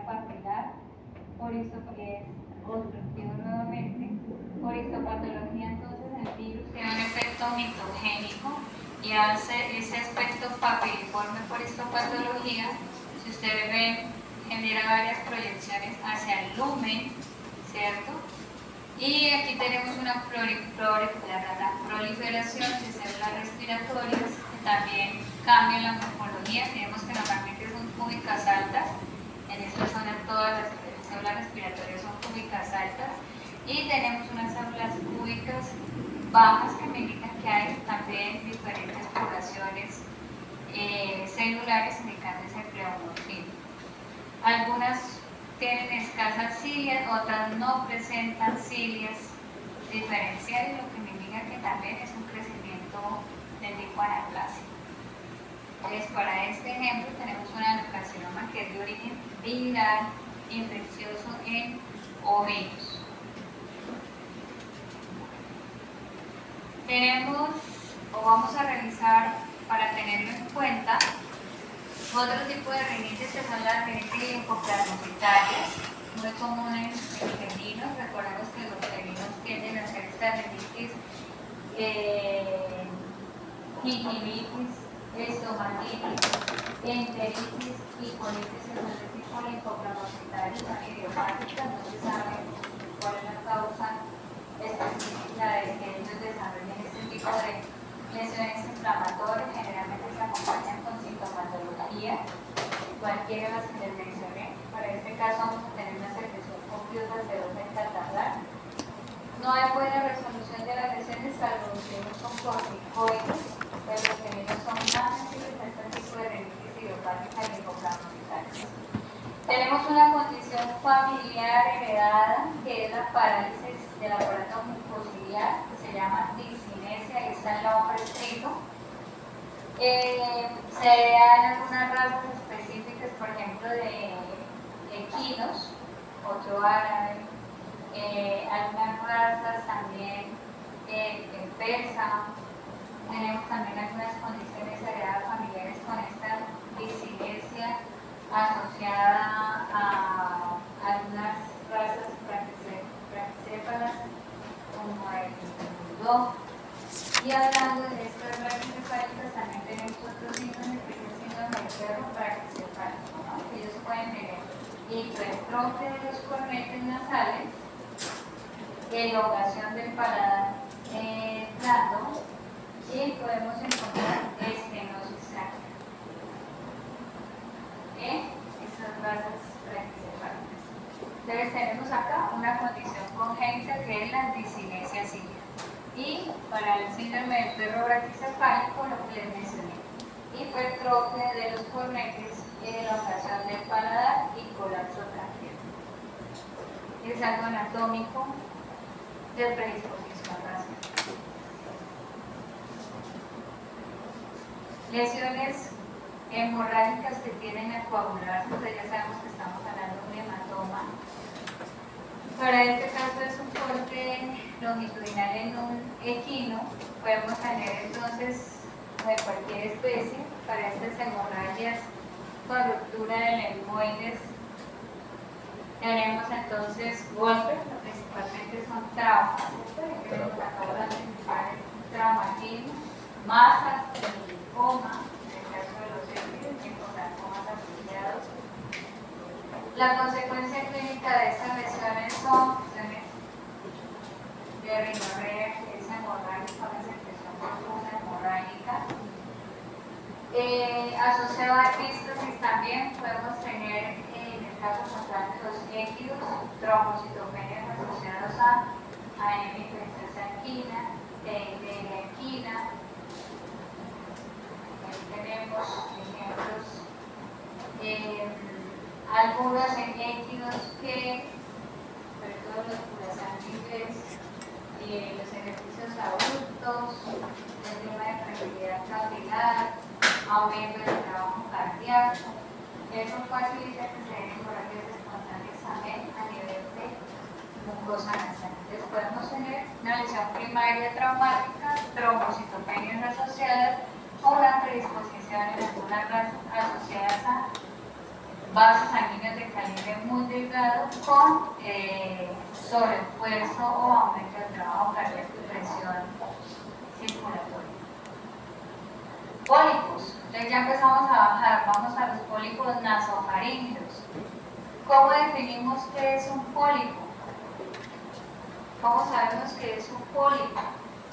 patología papilar, obstructivo nuevamente. Por histopatología, entonces, el virus tiene un efecto mitogénico y hace ese aspecto papiliforme por histopatología. Si ustedes ven, genera varias proyecciones hacia el lumen, ¿cierto? Y aquí tenemos una proliferación de células respiratorias que también cambian la morfología. Tenemos que normalmente son cúbicas altas. En esta zona todas las células respiratorias son cúbicas altas. Y tenemos unas células cúbicas bajas que me indican que hay también diferentes poblaciones celulares indicando ese pleomorfismo. Algunas tienen escasas cilias, otras no presentan cilias diferenciales, lo que me indica que también es un crecimiento del tipo anaplásico. Entonces, para este ejemplo tenemos un adenocarcinoma que es de origen viral infeccioso en ovinos. Tenemos, o vamos a revisar para tenerlo en cuenta, otro tipo de rinitis que son las rinitis linfoplasmocitarias, muy comunes en los felinos. Recordemos que los felinos tienden a hacer esta rinitis, gingivitis, estomatitis, enteritis y colitis en el tipo linfoplasmocitaria son idiopáticas. No se sabe cuál es la causa específica de que ellos desarrollen este tipo de lesiones inflamatorias. Generalmente se acompañan con sintomatología, cualquiera de las que les mencioné. Para este caso vamos a tener una secreción copiosa serosa en catarrar. No hay buena resolución de las lesiones salvo los que son corticoides, pero los que son más sensibles a este tipo de rinitis idiopática linfoplasmocitaria. Tenemos una condición familiar heredada que es la parálisis del aparato mucociliar, que se llama discinesia, ahí está el nombre escrito. Se dan algunas razas específicas, por ejemplo, de equinos, otro árabe, algunas razas también persa. Tenemos también algunas condiciones heredadas familiares con esta discinesia asociada a algunas razas braquicéfalas como el bulldog. Y hablando de estas braquicefálicas, también tenemos otros síndromes, que es el síndrome del perro braquicefálico, ¿no? Ellos pueden tener hipertrofia de los cornetes nasales, elongación del paladar blando, y podemos encontrar estenosis tráquea. Estas razas braquicefálicas. Entonces tenemos acá una condición congénita que es la discinesia ciliar. Y para el síndrome del perro braquicefálico, lo que les mencioné, hipertrofia de los cornetes, elongación del paladar y colapso traqueal. Es algo anatómico de predisposición racial. Lesiones hemorrágicas que tienden a coagularse, entonces ya sabemos que estamos hablando de un hematoma. Para este caso es un corte longitudinal en un equino. Podemos tener entonces de cualquier especie. Para estas hemorragias con ruptura del etmoides tenemos entonces golpes, principalmente son traumas. Tenemos acá las principales traumatismo, masas, linfoma, en el caso de los hemorroides, linfosancomas asociados. La consecuencia clínica de estas lesiones son lesiones de rinorrea, que es hemorrágica, una secreción profusa hemorrágica. Asociado a epístosis también podemos tener, en el caso contrario de los équidos, trombocitopenias asociados a anemia infecciosa equina, de equina. Aquí tenemos ejemplos. Algunos équidos que, sobre todo los purasanguíneos, los ejercicios adultos, el tema de fragilidad capilar, aumento del trabajo cardíaco, eso facilita que se den hemorragias espontáneas también a nivel de mucosa nasal. Entonces podemos tener una lesión primaria traumática, trombocitopenias asociadas o una predisposición en algunas razas asociadas a vasos sanguíneos de calibre muy delgado con sobreesfuerzo o aumento del trabajo cardíaco y presión circulatoria. Pólipos. Entonces ya empezamos a bajar, vamos a los pólipos nasofaríngeos. ¿Cómo definimos qué es un pólipo? ¿Cómo sabemos qué es un pólipo?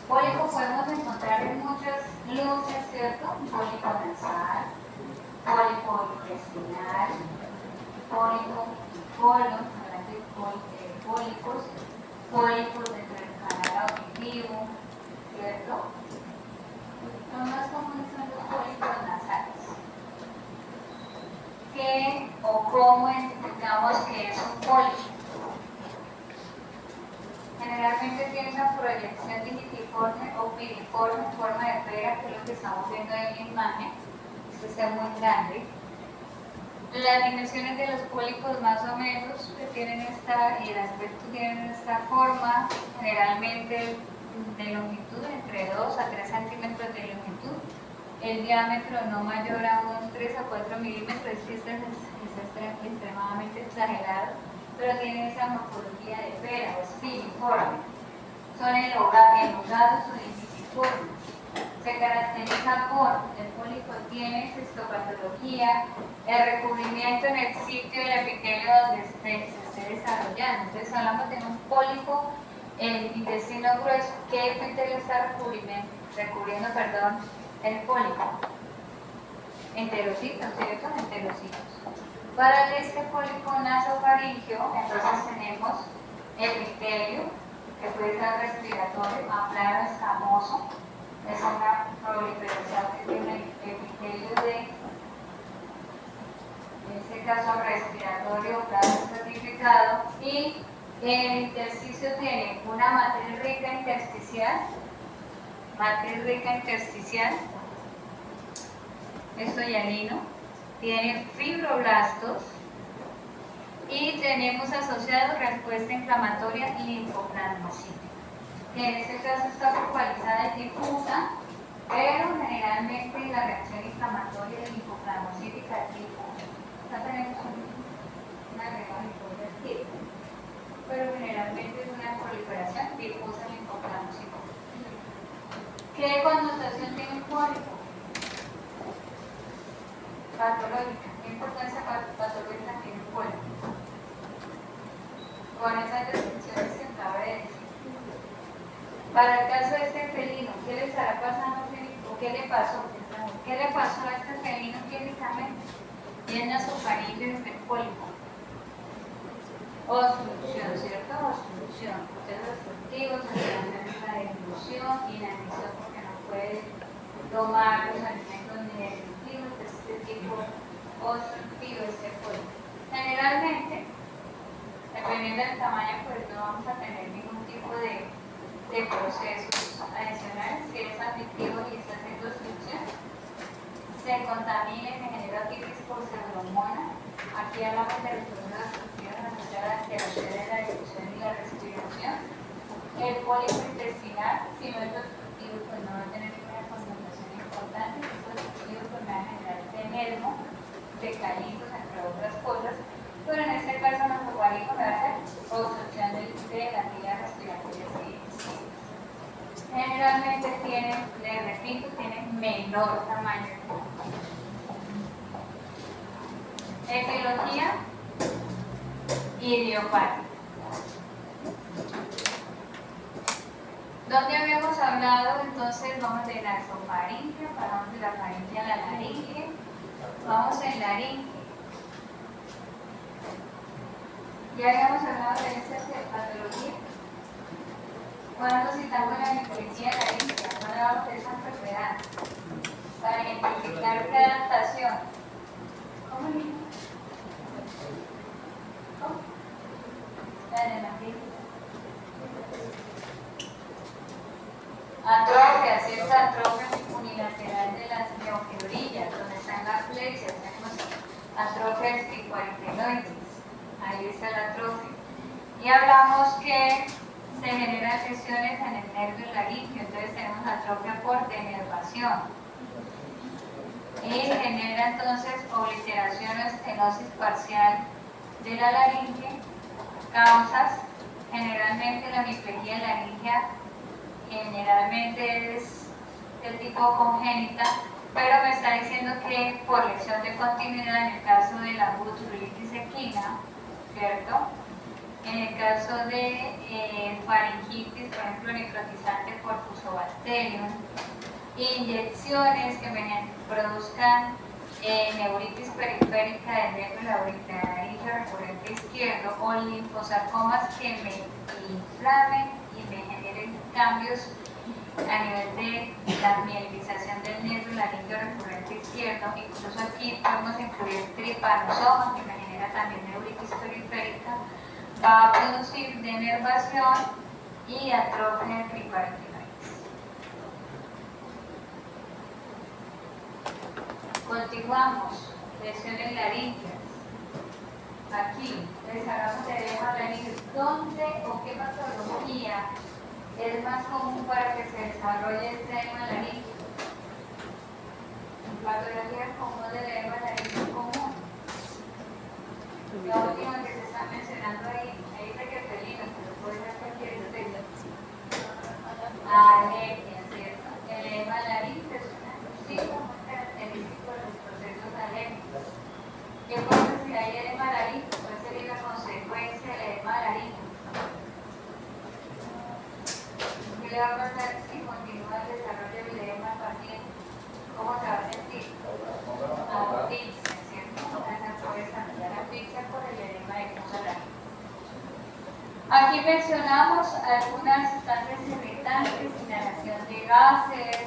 Pólipo podemos encontrar en muchas luces, ¿cierto? Pólipo nasal, pólipo intestinal, pólipo colon, pólipos, pólipos dentro del canal auditivo, ¿cierto? Lo más comunes son los pólipos nasales. ¿Qué o cómo identificamos que es un pólipo? Generalmente tiene una proyección digitiforme o piriforme en forma de pera, que es lo que estamos viendo en la imagen. Esto está muy grande. Las dimensiones de los pólipos más o menos tienen y el aspecto tienen esta forma, generalmente de longitud entre 2 a 3 centímetros de longitud, el diámetro no mayor a unos 3 a 4 milímetros, es que este es extremadamente exagerado, pero tiene esa morfología de pera o espiniforme. Son elongados o digitiformes. Se caracteriza por el pólipo tiene cistopatología, el recubrimiento en el sitio del epitelio donde se esté desarrollando. Entonces hablamos de un pólipo en el intestino grueso. ¿Qué epitelio está recubriendo el pólipo? Enterocitos, ¿cierto? Enterocitos. Para este pólipo nasofaríngeo, entonces tenemos epitelio, que puede ser respiratorio, aplano, escamoso. Es una proliferación que tiene el epitelio en este caso respiratorio, plano estratificado, y en el intersticio tiene una matriz rica intersticial, esto hialino, tiene fibroblastos y tenemos asociado respuesta inflamatoria y linfoplasmocítica, que en este caso está focalizada y difusa, pero generalmente la reacción inflamatoria y linfoplasmocítica es difusa. Acá tenemos una agregada tipo, pero generalmente es una proliferación difusa linfoplasmocítica. ¿Qué connotación tiene un pólipo? Patológica. ¿Qué importancia patológica tiene un pólipo? Con esas descripciones que acabo de decir. Para el caso de este felino, ¿qué le estará pasando o qué le pasó? ¿Qué le pasó a este felino clínicamente? Tiene nasofaríngeo del pólipo. Obstrucción, ¿cierto? Obstrucción. Procesos obstructivos, la deglución, inanición porque no puede tomar los alimentos ni digestivos, este tipo obstructivo, este pólipo. Generalmente, dependiendo del tamaño, pues no vamos a tener ningún tipo de procesos adicionales. Si es adictivo y está haciendo obstrucción, se contamina y se genera otitis por pseudomonas. Aquí hablamos de los procesos obstructivos asociados a la difusión y la respiración. El pólipo intestinal, si no es obstructivo, pues no va a tener ninguna concentración importante. Si es obstructivo, pues va a generar tenesmo, decalitos, entre otras cosas. Pero en este caso, nuestro pólipo va a hacer obstrucción de las vías respiratorias. Generalmente tienen, les repito, tienen menor tamaño. Etiología idiopática. ¿Dónde habíamos hablado? Entonces vamos de la nasofaringe, pasamos de la faringe a la laringe, vamos en laringe. Ya habíamos hablado de esta patología. Cuando citamos la neurología laríngea, no hablamos de esa enfermedad, para identificar qué adaptación. ¿Cómo le digo? ¿Cómo? La dermatitis. Atrofia, cierta atrofia unilateral de las neofibrillas, donde están las flexias, tenemos atrofia esticuariteloides, ahí está la atrofia. Y hablamos que se generan lesiones en el nervio laríngeo, entonces tenemos atrofia por denervación. y genera entonces obliteración o estenosis parcial de la laringe. Causas, generalmente la hemiplegia laringea generalmente es de tipo congénita, pero me está diciendo que por lesión de continuidad en el caso de la butulitis equina, ¿cierto? En el caso de faringitis, por ejemplo, necrotizante por Fusobacterium, inyecciones que me produzcan neuritis periférica del nervio laringio recurrente izquierdo o linfosarcomas que me inflamen y me generen cambios a nivel de la mielinización del nervio laringio recurrente izquierdo. Incluso aquí podemos incluir tripanosoma, que me genera también neuritis periférica, va a producir denervación y atrofia triparetinoides. Continuamos, lesiones laríngeas. Aquí les hagamos el edema laríngeo. ¿Dónde o qué patología es más común para que se desarrolle este edema laríngeo? Patología común del edema laríngeo común. La última que se está mencionando ahí dice que felino, pero puede ser cualquier especie. Alergia, ¿cierto? El edema laríngeo es un síntoma muy característico de los procesos alérgicos. ¿Qué pasa si hay edema laríngeo? ¿Cuál sería la consecuencia del edema laríngeo? ¿Qué le va a pasar si continúa el desarrollo del edema al paciente? ¿Cómo se va a sentir? Asfixia, ¿cierto? Esa puede desarrollar asfixia por el edema de mucosa laríngea. Aquí mencionamos algunas sustancias irritantes, inhalación de gases,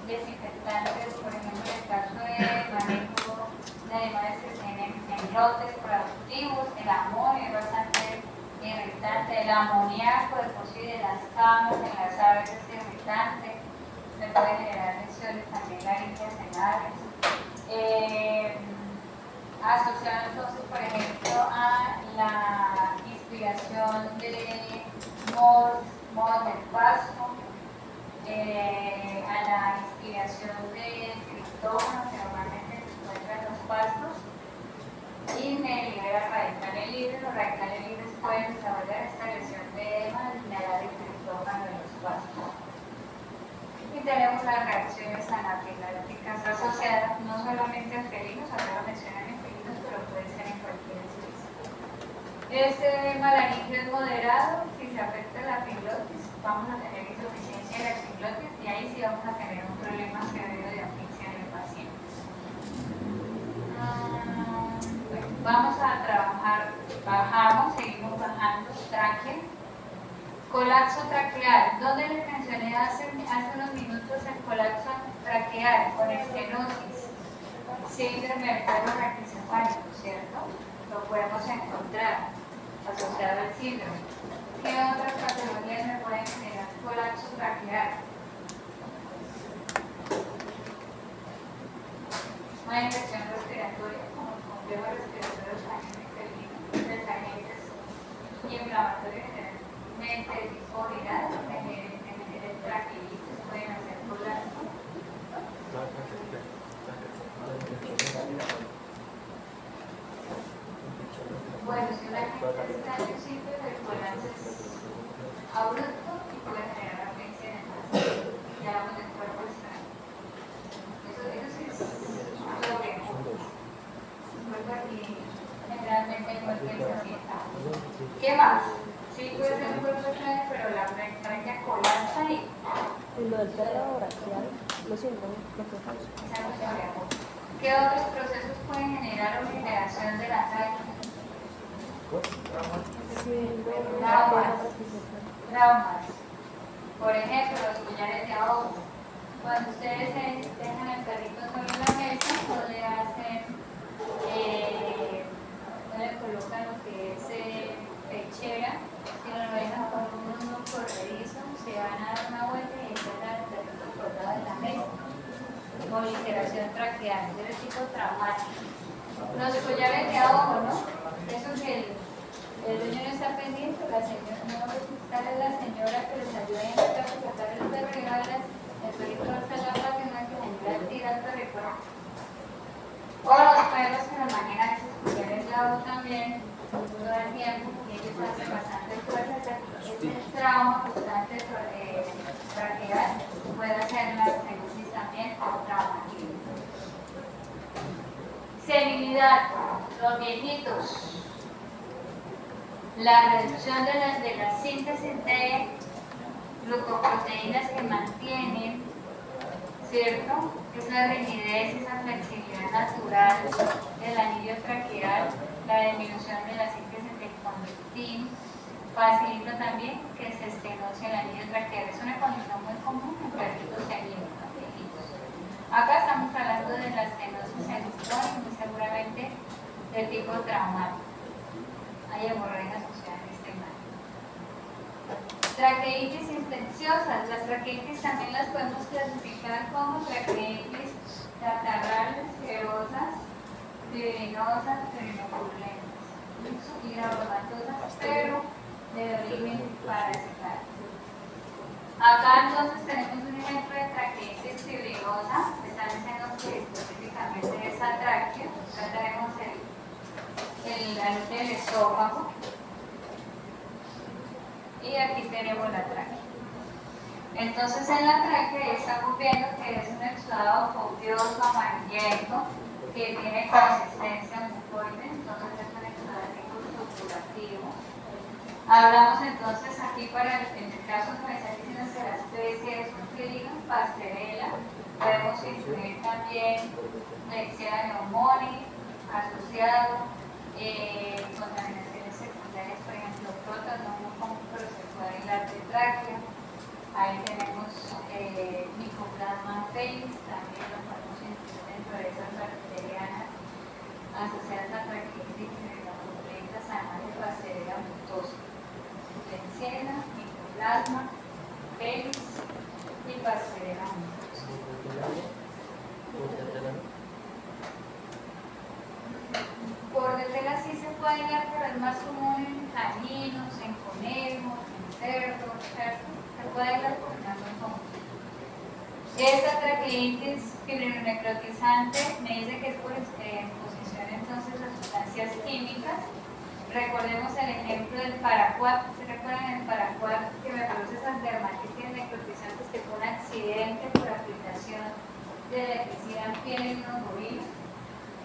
desinfectantes, por ejemplo, en el caso del manejo de animales que tienen lotes productivos, el amonio es bastante irritante, el amoníaco de por sí de las camas en las aves es irritante, me puede generar lesiones también laríngeas en aves. Asociado entonces, por ejemplo, a la inspiración de moho del pasto, a la inspiración de criptógeno que normalmente se encuentra en los pastos, y me libera radicales libres. Los radicales libres pueden desarrollar esta lesión de edema al inhalar el criptógeno en los pastos. Y tenemos las reacciones anafilácticas asociadas no solamente a felinos, acá lo mencionan en felinos, pero puede ser en cualquier especie. Este edema laríngeo es moderado. Si se afecta la epiglotis, vamos a tener insuficiencia de la epiglotis y ahí sí vamos a tener un problema severo de asfixia en el paciente. Bueno, vamos a trabajar, bajamos, seguimos bajando, tráquea. Colapso traqueal. ¿Dónde les mencioné hace unos minutos el colapso traqueal con estenosis? Síndrome del cuello raquicefálico, ¿cierto? Lo podemos encontrar asociado al síndrome. ¿Qué otras patologías me pueden generar colapso traqueal? Una infección respiratoria, como el complejo respiratorio de los agentes inflamatorios generalmente de tipo viral, de traquealitis, pueden hacer colapso. Bueno, si una gente está en el sitio del colapso es abrupto y puede generar asfixia en el paciente. Ya vamos del cuerpo extraño. Eso sí es lo que generalmente en cualquier paciente. ¿Qué más? Sí puede ser un cuerpo extraño, pero la tráquea colapsa y lo del perro braquial, lo siento, lo que pasa. ¿Qué otros procesos pueden generar una generación de la tráquea? Traumas. Por ejemplo, los collares de ahogo. Cuando ustedes dejan el perrito sobre la mesa, no le hacen, no le colocan lo que es pechera, sino lo dejan con un mundo corredizo, se van a dar una vuelta y encuentran el perrito colgado en la mesa. Obliteración traqueal, es de tipo traumático. Los collares de ahogo, ¿no? Eso que el dueño no está pendiente, la señora, no sale la señora que les ayuda a intentar sacar el perro y el perrito va a estar la placa, no hay que ayudar a tirar el perrito. O los perros que nos manejan escuchar el lado también todo el tiempo, y ellos hacen bastante fuerza, ese trauma constante traqueal puede hacer la estenosis también o traumatismo. Senilidad, los viejitos. La reducción de la síntesis de glucoproteínas que mantienen, ¿cierto? Esa rigidez, esa flexibilidad natural del anillo traqueal, la disminución de la síntesis de conductín, facilita también que se estenose el anillo traqueal. Es una condición muy común en perritos seniles, ¿no? Viejitos. Acá estamos hablando de la estenosis en y muy seguramente de tipo traumático. Hay hemorragia asociada en este mal. Traqueitis infecciosas. Las traqueitis también las podemos clasificar como traqueitis catarrales, serosas, fibrinosas, fibrinopurulentas y granulomatosas, pero de origen parasitario. Acá entonces tenemos un ejemplo de traqueitis fibrinosa. Están diciendo que específicamente es atráqueo. Acá tenemos la luz del esófago y aquí tenemos la tráquea. Entonces en la tráquea estamos viendo que es un exudado copioso, amarillento, que tiene consistencia mucoide, entonces es un exudado tipo suturativo. Hablamos entonces aquí para en el caso que me está diciendo que la especie es un Filium pastorela, podemos incluir también Klebsiella pneumoniae asociado, contaminaciones secundarias, por ejemplo, protas, no muy común, pero se puede hilar de tráquea. Ahí tenemos Mycoplasma felis, también lo podemos incluir dentro de esas bacterianas asociadas a traqueitis fibrinopurulentas, además de Pastorela mutosa. Klebsiella, Mycoplasma felis y Pastorela mutosa. Por detela sí se puede hilar, pero es más común en caninos, en conejos, en cerdos, ¿cierto? Se puede hilar porque no es muy común. Esta traqueitis fibrinonecrotizante me dice que es por exposición entonces a sustancias químicas. Recordemos el ejemplo del paraquat. ¿Se recuerdan el paraquat que me produce esas dermatitis necrotizantes que fue un accidente por aplicación de electricidad en piel en unos bovinos?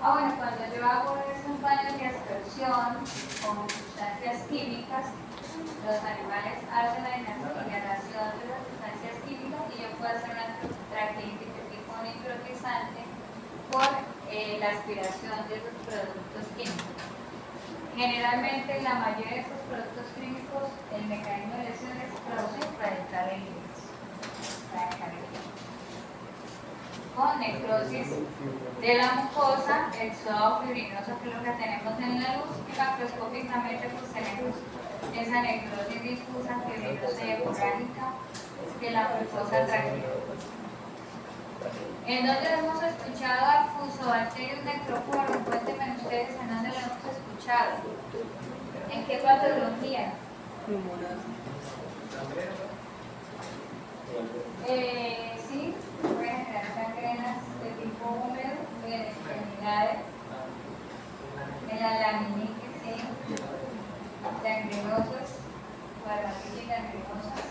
Bueno, cuando yo hago esos baños de aspersión con sustancias químicas, los animales hacen la inhalación de las sustancias químicas y yo puedo hacer una traqueitis de tipo necrotizante por la aspiración de los productos químicos. Generalmente, la mayoría de estos productos químicos, el mecanismo de lesión es producir radical el con necrosis de la mucosa, exudado fibrinoso, que es lo que tenemos en la luz, y macroscópicamente pues tenemos esa necrosis difusa, fibrinosa y hemorrágica de la mucosa traqueal. ¿En dónde hemos escuchado al Fusobacterium necrophorum? Cuéntenme ustedes en dónde lo hemos escuchado. ¿En qué patología? Sí, puede generar gangrenas de tipo húmedo, en extremidades, en la laminitis, sí, gangrenosos, dermatitis gangrenosas.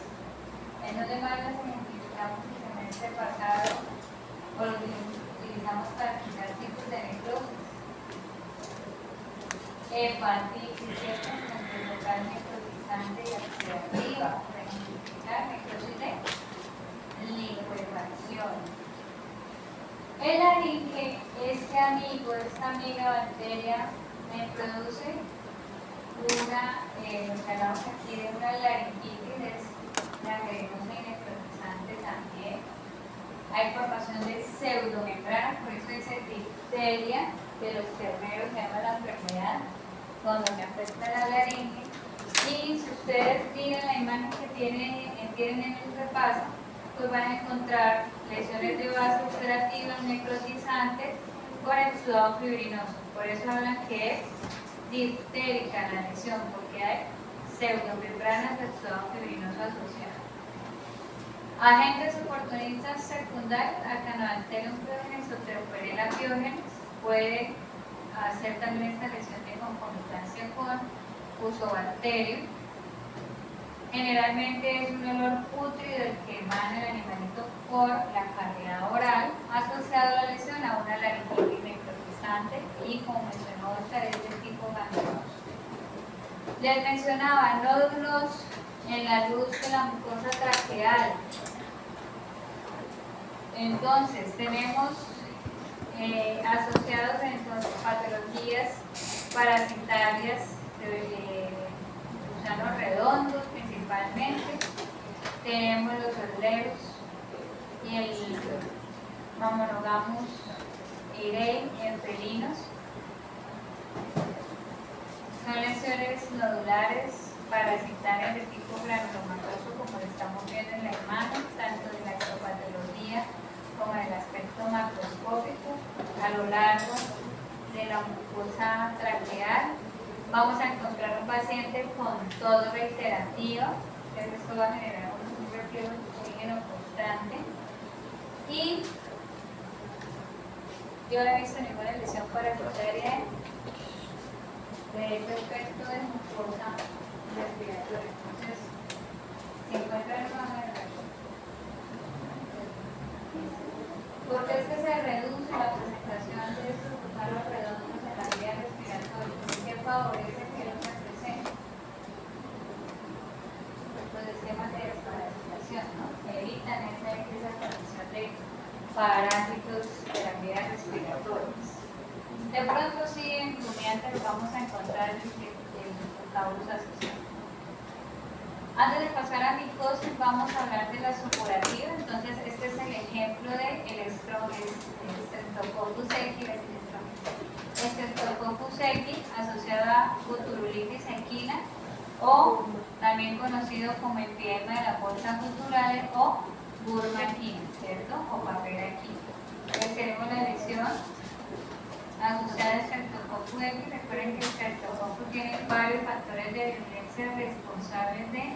En donde más las identificamos en este pasado o lo utilizamos para quitar tipos de necrosis. Hepatitis, ¿cierto? Entre local necrotizante y oxidativa, para identificar necrosis de liquefacción. El laringe, este amigo, esta amiga bacteria, me produce una, lo que hablamos aquí de una laringitis, gangrenosa y necrotizante también. Hay formación de pseudomembrana, por eso dice difteria de los terneros, se llama la enfermedad, cuando me afecta la laringe. Y si ustedes miran la imagen que tienen en el repaso, pues van a encontrar lesiones de vaso ulcerativas, necrotizantes, con exudado fibrinoso. Por eso hablan que es diftérica la lesión, porque hay pseudomembranas de exudado fibrinoso asociadas. Agentes oportunistas secundarios, Acanobacterium pyogenes o Teoperella pyogenes, puede hacer también esta lesión de concomitancia con fusobacterio. Generalmente es un olor pútrido el que emana el animalito por la cavidad oral, asociado a la lesión a una laringitis necrotizante y, como mencionó Oscar, es de tipo ganglioso. Les mencionaba nódulos en la luz de la mucosa traqueal. Entonces, tenemos asociados entonces patologías parasitarias de gusanos redondos principalmente. Tenemos los orleros y el Mammonogamus eirei en felinos. Son lesiones nodulares parasitarias de tipo granulomatoso, como lo estamos viendo en la imagen, tanto de la histopatología como del aspecto macroscópico a lo largo de la mucosa traqueal. Vamos a encontrar un paciente con tos reiterativa, esto va a generar un reflejo de oxígeno constante, y yo no he visto ninguna lesión parasitaria de este efecto de mucosa respiratoria. Entonces, si encuentran eso, van a ver. Porque es que se reduce la presentación de estos gusanos redondos en la vía respiratoria, que favorece que no se presenten los sistemas de desparasitación, ¿no? Evitan esa aparición de parásitos de las vías respiratorias. De pronto sí en rumiantes vamos a encontrar el caulus asociado. Antes de pasar a micosis, vamos a hablar de la supurativa. Entonces, este es el ejemplo de el Streptococcus equi asociado a botulitis equina, o también conocido como empiema de la bolsa gutural o burma equina, ¿cierto? O papera equina. Entonces, tenemos la lesión asociada al Streptococcus equi. Recuerden que el Streptococcus tiene varios factores de virulencia responsables de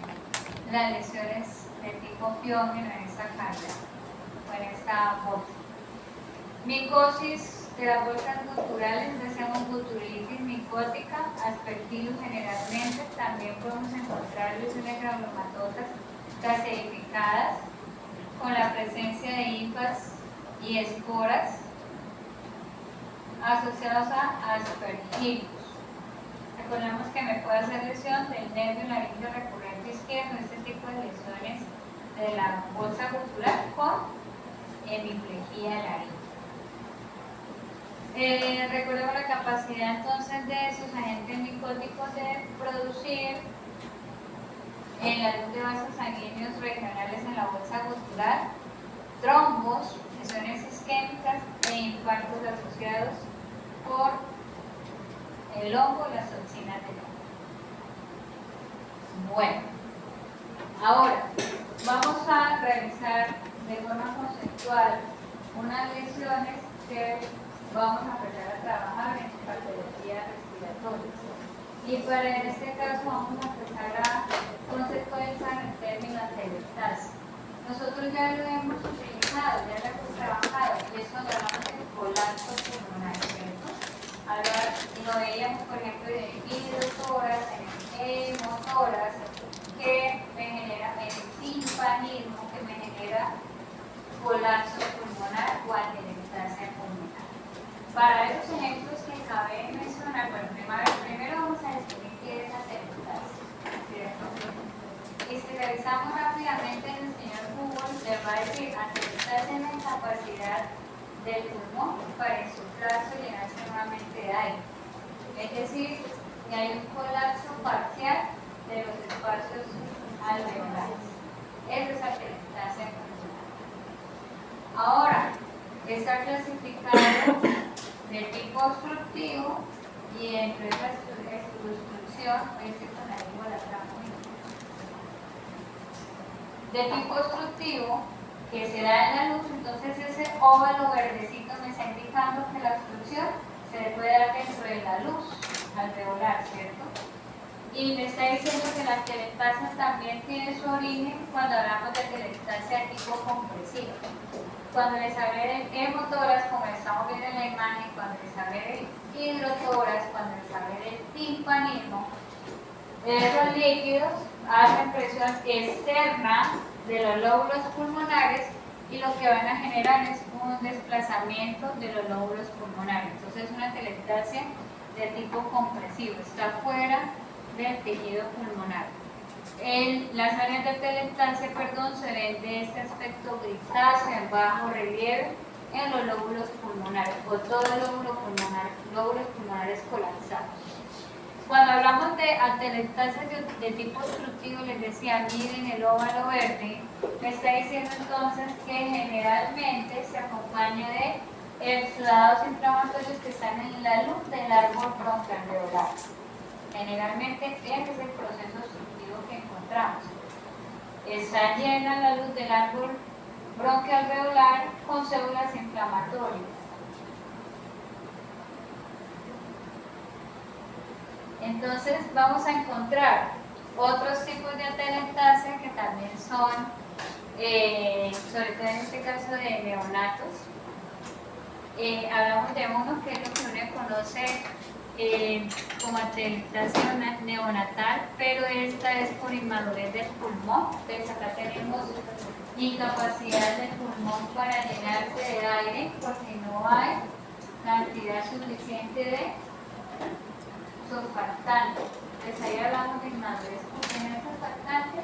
las lesiones de tipo piógeno en esta carga o en esta bolsa. Micosis de las bolsas guturales, decimos gutulitis micótica, aspergillus generalmente. También podemos encontrar lesiones granulomatosas gaseificadas con la presencia de hifas y esporas asociados a aspergillus. Recordemos que me puede hacer lesión del nervio laríngeo recurrente izquierdo, este tipo de lesiones de la bolsa gutural con hemiplegia laríngea. Recordemos la capacidad entonces de sus agentes micóticos de producir en la luz de vasos sanguíneos regionales en la bolsa gutural trombos, lesiones isquémicas e infartos asociados por el hongo y las toxinas del hongo. Bueno, ahora vamos a revisar de forma conceptual unas lesiones que vamos a empezar a trabajar en patología respiratoria. Y para en este caso vamos a empezar a conceptualizar el término atelectasia. Nosotros ya lo hemos utilizado, ya lo hemos trabajado, y eso lo hablamos de colapso pulmonar, ¿cierto? Ahora lo veíamos, por ejemplo, en el hidrotórax, en el hemotórax, que me genera el timpanismo, que me genera colapso pulmonar o atelectasia pulmonar. Para esos ejemplos que cabe mencionar, bueno, primero vamos a definir qué es atelectasia, ¿cierto? Y si revisamos rápidamente, el señor Google le va a decir atelectasia es la incapacidad del pulmón para insuflarse y llenarse nuevamente de aire. Es decir, que hay un colapso parcial de los espacios alveolares. Eso es atelectasia pulmonar. Ahora, está clasificado de tipo obstructivo, y dentro de esa obstrucción, con la lengua la tramo, de tipo obstructivo, que se da en la luz, entonces ese óvalo verdecito me está indicando que la obstrucción se le puede dar dentro de la luz alveolar, ¿cierto? Y me está diciendo que la atelectasia también tiene su origen cuando hablamos de atelectasia de tipo compresivo. Cuando les hablé del hemotoras, como estamos viendo en la imagen, cuando les hablé del hidrotoras, cuando les hablé del timpanismo, esos líquidos hacen presión externa de los lóbulos pulmonares y lo que van a generar es un desplazamiento de los lóbulos pulmonares. Entonces es una atelectasia de tipo compresivo, está fuera del tejido pulmonar. Las áreas de atelectasia, se ven de este aspecto grisáceo en bajo relieve en los lóbulos pulmonares o todo el lóbulos pulmonares colapsados. Cuando hablamos de atelectasia de tipo obstructivo, les decía, miren el óvalo verde, me está diciendo entonces que generalmente se acompaña de exudados inflamatorios que están en la luz del árbol broncoalveolar. Generalmente ese es el proceso obstructivo que encontramos. Está llena la luz del árbol broncoalveolar con células inflamatorias. Entonces vamos a encontrar otros tipos de atelectasia que también son, sobre todo en este caso de neonatos. Hablamos de uno que es lo que uno conoce como atelectasia neonatal, pero esta es por inmadurez del pulmón. Entonces acá tenemos incapacidad del pulmón para llenarse de aire porque no hay cantidad suficiente de surfactante. Entonces ahí hablamos de inmadurez porque en el surfactante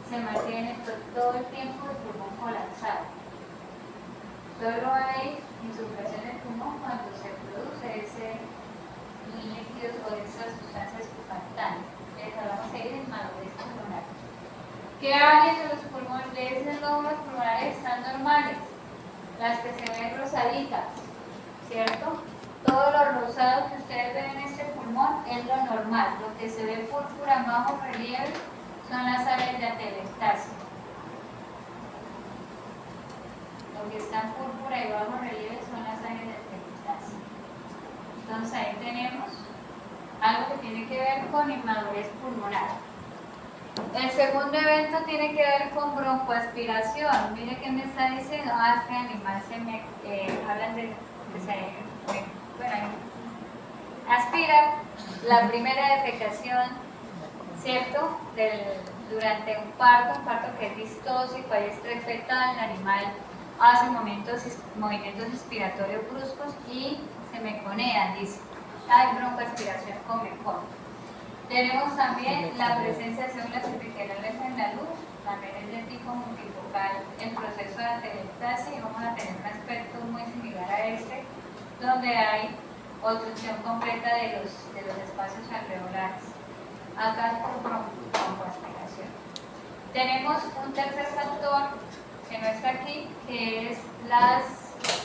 se mantiene todo el tiempo el pulmón colapsado. Solo hay insuflación del pulmón cuando se produce ese líquidos o esas sustancias surfactantes. Entonces hablamos ahí de inmadurez pulmonar. ¿Qué áreas de los pulmones de esos lóbulos pulmonares están normales? Las que se ven rosaditas, ¿cierto? Todo lo rosado que ustedes ven en este pulmón es lo normal. Lo que se ve púrpura en bajo relieve son las áreas de atelectasia. Lo que está en púrpura y bajo relieve son las áreas de atelectasia. Entonces ahí tenemos algo que tiene que ver con inmadurez pulmonar. El segundo evento tiene que ver con broncoaspiración. Mire que me está diciendo, este animal hablan de bueno, aspira la primera defecación, ¿cierto? Durante un parto que es distóxico, hay estrés fetal, el animal hace movimientos expiratorios bruscos y se meconean, dice. Hay broncoaspiración con mecón. Tenemos también la presencia de células epiteliales en la luz, también es de tipo multifocal el proceso de atelectasia y vamos a tener un aspecto muy similar a este, donde hay obstrucción completa de los espacios alveolares. Acá es por broncoaspiración. Tenemos un tercer factor que no está aquí, que es las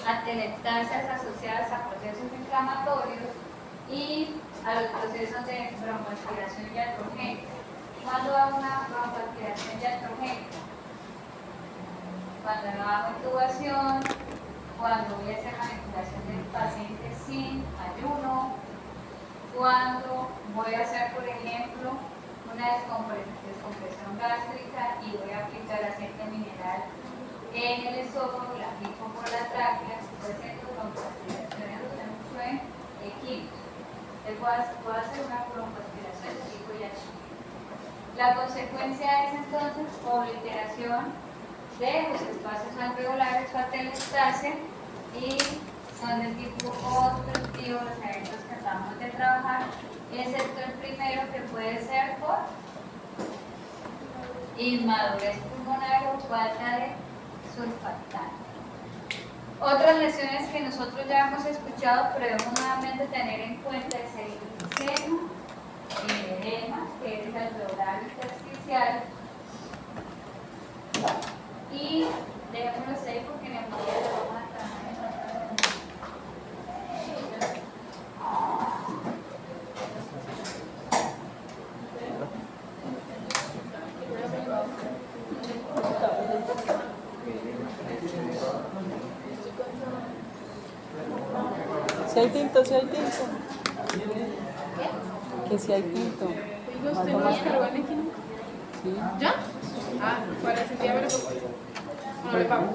atelectasias asociadas a procesos inflamatorios y a los procesos de broncoaspiración iatrogénica. ¿Cuándo hago una broncoaspiración iatrogénica? Cuando no hago intubación, cuando voy a hacer manipulación del paciente sin ayuno, cuando voy a hacer, por ejemplo, una descompresión gástrica y voy a aplicar aceite mineral en el esófago, la aplico por la tráquea, por ejemplo, broncoaspiraciones mucho en equipos. Puedo hacer una broncoaspiración de tipo iatrogénico. La consecuencia es entonces obliteración de los espacios alveolares o atelectasia y son de tipo obstructivo los eventos que acabamos de trabajar, excepto el primero que puede ser por inmadurez pulmonar o falta de surfactante. Otras lesiones que nosotros ya hemos escuchado, pero debemos nuevamente tener en cuenta es el enfisema, el edema, que es el alveolar intersticial, y dejémoslo ahí porque neumonía lo vamos a trabajar. 'Si hay tinto, 'si hay tinto. ¿Qué? Que si hay tinto. Digo, ¿usted no descargó el link nunca? Sí. ¿Ya? Ah, ¿cuál es el día? Pero, no le pago.